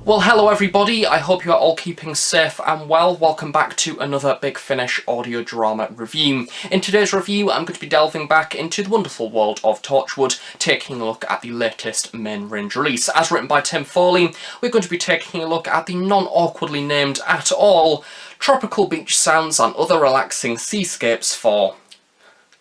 Well, hello everybody, I hope you are all keeping safe and well. Welcome back to another Big Finish audio drama review. In today's review, I'm going to be delving back into the wonderful world of Torchwood, taking a look at the latest main range release. As written by Tim Foley, we're going to be taking a look at the non-awkwardly named at all Tropical Beach Sounds and Other Relaxing Seascapes for...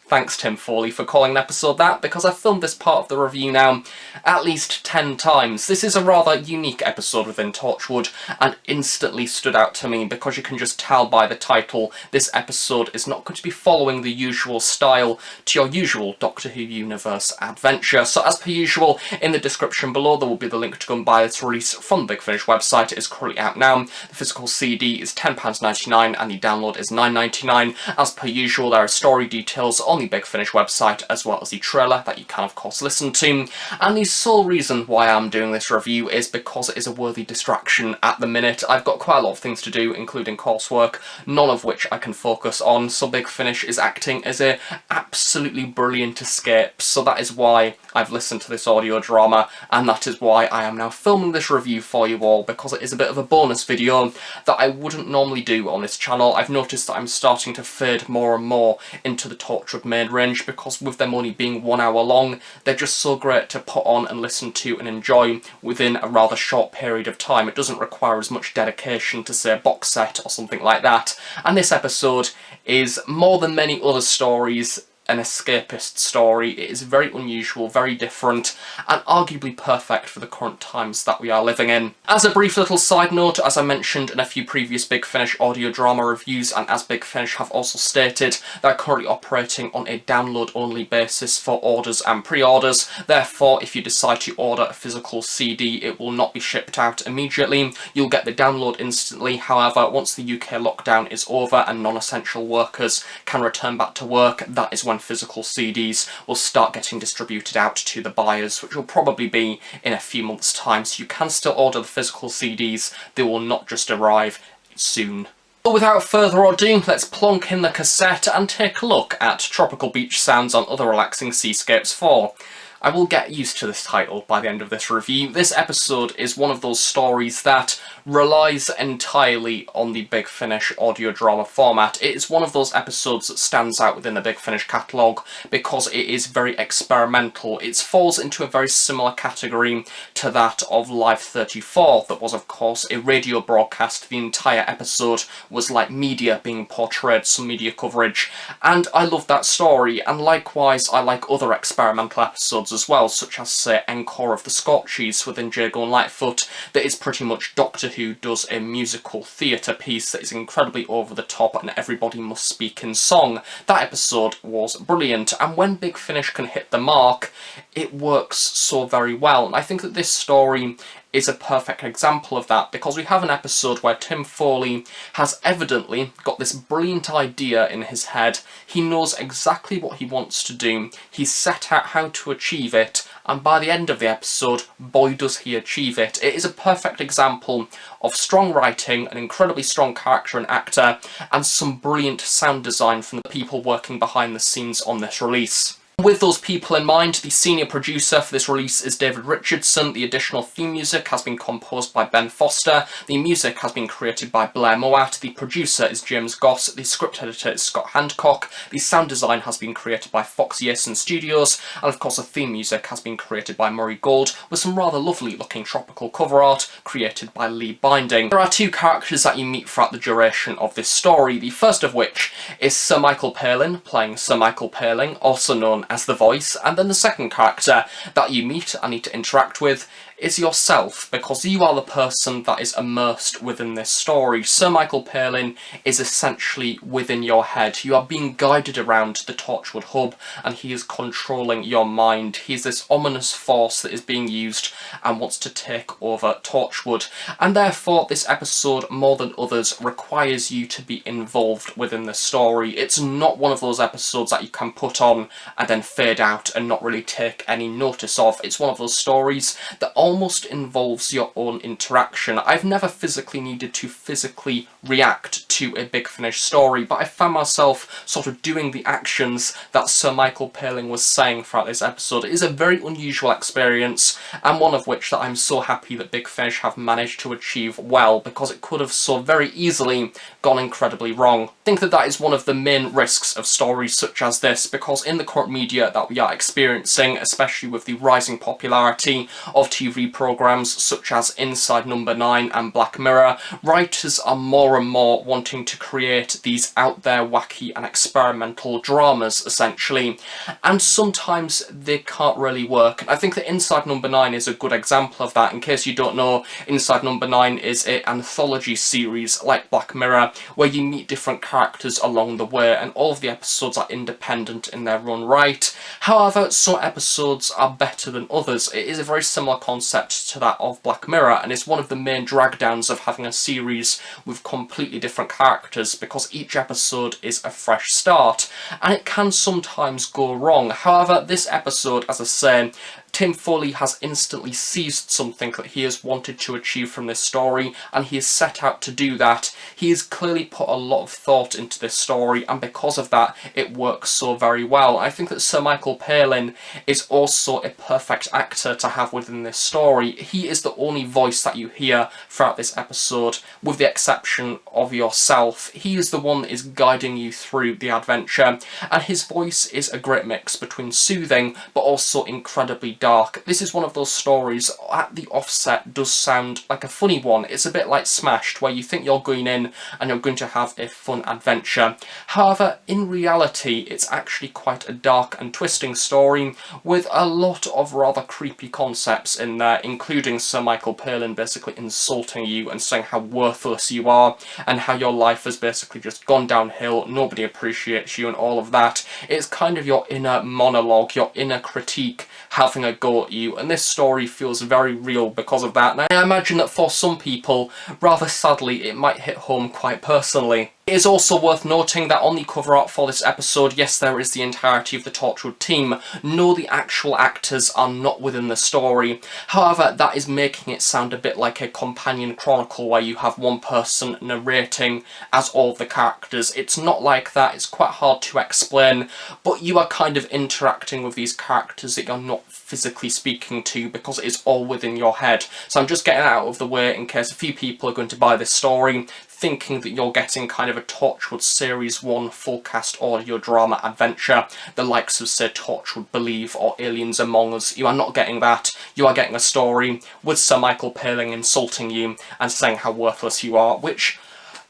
Thanks Tim Foley for calling an episode that, because I've filmed this part of the review now at least 10 times. This is a rather unique episode within Torchwood and instantly stood out to me because you can just tell by the title this episode is not going to be following the usual style to your usual Doctor Who universe adventure. So as per usual, in the description below there will be the link to go and buy this release from the Big Finish website. It is currently out now. The physical CD is £10.99 and the download is £9.99. As per usual, there are story details on the Big Finish website, as well as the trailer that you can of course listen to. And the sole reason why I'm doing this review is because it is a worthy distraction at the minute. I've got quite a lot of things to do, including coursework, none of which I can focus on, so Big Finish is acting as a absolutely brilliant escape. So that is why I've listened to this audio drama, and that is why I am now filming this review for you all, because it is a bit of a bonus video that I wouldn't normally do on this channel. I've noticed that I'm starting to fade more and more into the Torchwood main range, because with them only being 1 hour long, they're just so great to put on and listen to and enjoy within a rather short period of time. It doesn't require as much dedication to, say, a box set or something like that. And this episode is, more than many other stories, an escapist story. It is very unusual, very different, and arguably perfect for the current times that we are living in. As a brief little side note, as I mentioned in a few previous Big Finish audio drama reviews, and as Big Finish have also stated, they're currently operating on a download-only basis for orders and pre-orders. Therefore, if you decide to order a physical CD, it will not be shipped out immediately. You'll get the download instantly. However, once the UK lockdown is over and non-essential workers can return back to work, that is when physical CDs will start getting distributed out to the buyers, which will probably be in a few months' time. So you can still order the physical CDs, they will not just arrive soon. But without further ado, let's plonk in the cassette and take a look at Tropical Beach Sounds and Other Relaxing Seascapes 4. I will get used to this title by the end of this review. This episode is one of those stories that relies entirely on the Big Finish audio drama format. It is one of those episodes that stands out within the Big Finish catalogue because it is very experimental. It falls into a very similar category to that of Live 34, that was of course a radio broadcast. The entire episode was like media being portrayed, some media coverage, and I love that story. And likewise, I like other experimental episodes as well, such as, say, Encore of the Scorchies within Jago and Lightfoot, that is pretty much Doctor Who does a musical theatre piece that is incredibly over the top and everybody must speak in song. That episode was brilliant, and when Big Finish can hit the mark, it works so very well. And I think that this story is a perfect example of that, because we have an episode where Tim Foley has evidently got this brilliant idea in his head. He knows exactly what he wants to do, he's set out how to achieve it, and by the end of the episode, boy does he achieve it. It is a perfect example of strong writing, an incredibly strong character and actor, and some brilliant sound design from the people working behind the scenes on this release. With those people in mind, the senior producer for this release is David Richardson. The additional theme music has been composed by Ben Foster. The music has been created by Blair Mowat. The producer is James Goss. The script editor is Scott Handcock. The sound design has been created by Fox Yason Studios. And of course the theme music has been created by Murray Gold, with some rather lovely looking tropical cover art created by Lee Binding. There are two characters that you meet throughout the duration of this story. The first of which is Sir Michael Palin, playing Sir Michael Palin, also known as the Voice, and then the second character that you meet and need to interact with is yourself, because you are the person that is immersed within this story. Sir Michael Palin is essentially within your head. You are being guided around the Torchwood hub and he is controlling your mind. He is this ominous force that is being used and wants to take over Torchwood, and therefore this episode, more than others, requires you to be involved within the story. It's not one of those episodes that you can put on and then fade out and not really take any notice of. It's one of those stories that almost involves your own interaction. I've never physically needed to physically react to a Big Finish story, but I found myself sort of doing the actions that Sir Michael Palin was saying throughout this episode. It is a very unusual experience, and one of which that I'm so happy that Big Finish have managed to achieve well, because it could have so very easily gone incredibly wrong. I think that that is one of the main risks of stories such as this, because in the current media that we are experiencing, especially with the rising popularity of TV programmes such as Inside Number 9 and Black Mirror, writers are more and more wanting to create these out there wacky and experimental dramas, essentially, and sometimes they can't really work. I think that Inside Number 9 is a good example of that. In case you don't know, Inside Number 9 is an anthology series like Black Mirror, where you meet different characters along the way, and all of the episodes are independent in their own right. However, some episodes are better than others. It is a very similar concept to that of Black Mirror, and it's one of the main drag downs of having a series with completely different characters, because each episode is a fresh start, and it can sometimes go wrong. However, this episode, as I say, Tim Foley has instantly seized something that he has wanted to achieve from this story, and he has set out to do that. He has clearly put a lot of thought into this story, and because of that, it works so very well. I think that Sir Michael Palin is also a perfect actor to have within this story. He is the only voice that you hear throughout this episode, with the exception of yourself. He is the one that is guiding you through the adventure, and his voice is a great mix between soothing, but also incredibly dark. This is one of those stories at the offset does sound like a funny one. It's a bit like Smashed, where you think you're going in and you're going to have a fun adventure. However, in reality, it's actually quite a dark and twisting story with a lot of rather creepy concepts in there, including Sir Michael Palin basically insulting you and saying how worthless you are and how your life has basically just gone downhill, nobody appreciates you and all of that. It's kind of your inner monologue, your inner critique having a go at you, and this story feels very real because of that, and I imagine that for some people, rather sadly, it might hit home quite personally. It is also worth noting that on the cover art for this episode, yes, there is the entirety of the Torchwood team. No, the actual actors are not within the story. However, that is making it sound a bit like a companion chronicle where you have one person narrating as all of the characters. It's not like that, it's quite hard to explain, but you are kind of interacting with these characters that you're not physically speaking to, because it is all within your head. So I'm just getting out of the way in case a few people are going to buy this story thinking that you're getting kind of a Torchwood Series 1 full cast audio drama adventure, the likes of, say, Torchwood Believe or Aliens Among Us. You are not getting that. You are getting a story with Sir Michael Palin insulting you and saying how worthless you are, which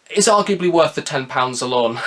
is arguably worth the £10 alone.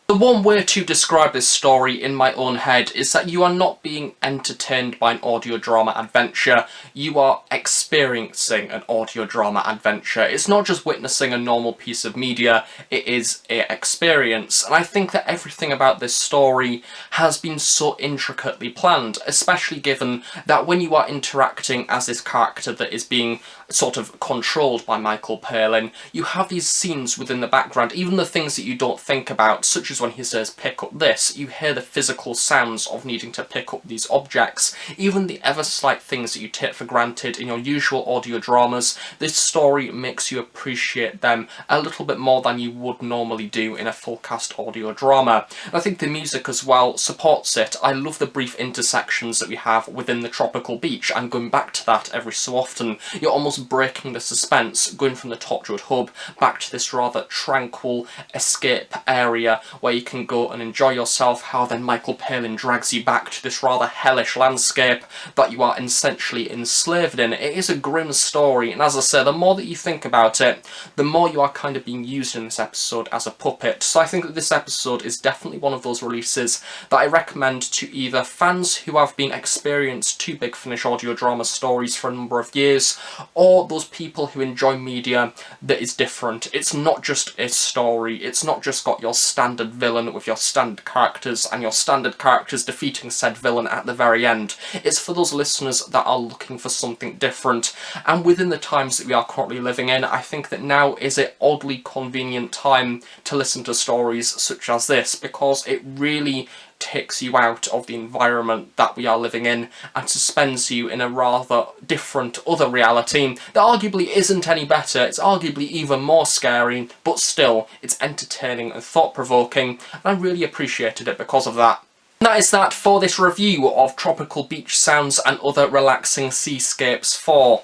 The one way to describe this story in my own head is that you are not being entertained by an audio drama adventure, you are experiencing an audio drama adventure. It's not just witnessing a normal piece of media, it is an experience. And I think that everything about this story has been so intricately planned, especially given that when you are interacting as this character that is being sort of controlled by Michael Palin, you have these scenes within the background, even the things that you don't think about, such as when he says pick up this, you hear the physical sounds of needing to pick up these objects, even the ever slight things that you take for granted in your usual audio dramas. This story makes you appreciate them a little bit more than you would normally do in a full cast audio drama. And I think the music as well supports it. I love the brief intersections that we have within the tropical beach, and going back to that every so often. You're almost breaking the suspense, going from the Torchwood hub back to this rather tranquil escape area where you can go and enjoy yourself, how then Michael Palin drags you back to this rather hellish landscape that you are essentially enslaved in. It is a grim story, and as I say, the more that you think about it, the more you are kind of being used in this episode as a puppet. So I think that this episode is definitely one of those releases that I recommend to either fans who have been experienced to Big Finish audio drama stories for a number of years, or those people who enjoy media that is different. It's not just a story, it's not just got your standard villain with your standard characters and your standard characters defeating said villain at the very end. It's for those listeners that are looking for something different, and within the times that we are currently living in, I think that now is an oddly convenient time to listen to stories such as this, because it really takes you out of the environment that we are living in and suspends you in a rather different other reality that arguably isn't any better. It's arguably even more scary, but still, it's entertaining and thought-provoking, and I really appreciated it because of that. And that is that for this review of Tropical Beach Sounds and Other Relaxing Seascapes 4.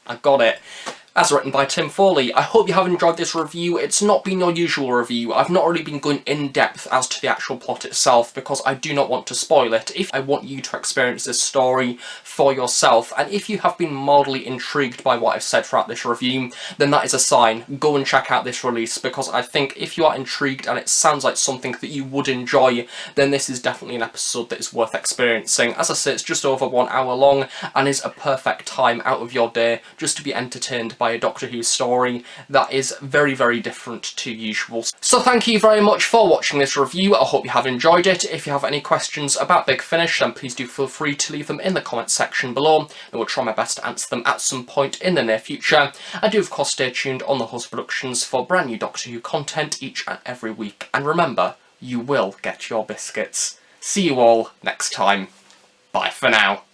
I got it. As written by Tim Foley. I hope you have enjoyed this review. It's not been your usual review. I've not really been going in depth as to the actual plot itself because I do not want to spoil it. If I want you to experience this story for yourself, and if you have been mildly intrigued by what I've said throughout this review, then that is a sign. Go and check out this release, because I think if you are intrigued and it sounds like something that you would enjoy, then this is definitely an episode that is worth experiencing. As I say, it's just over 1 hour long and is a perfect time out of your day just to be entertained by a Doctor Who story that is very, very different to usual. So thank you very much for watching this review. I hope you have enjoyed it. If you have any questions about Big Finish, then please do feel free to leave them in the comments section below, and we'll try my best to answer them at some point in the near future. And do of course stay tuned on the Host Productions for brand new Doctor Who content each and every week. And remember, you will get your biscuits. See you all next time. Bye for now.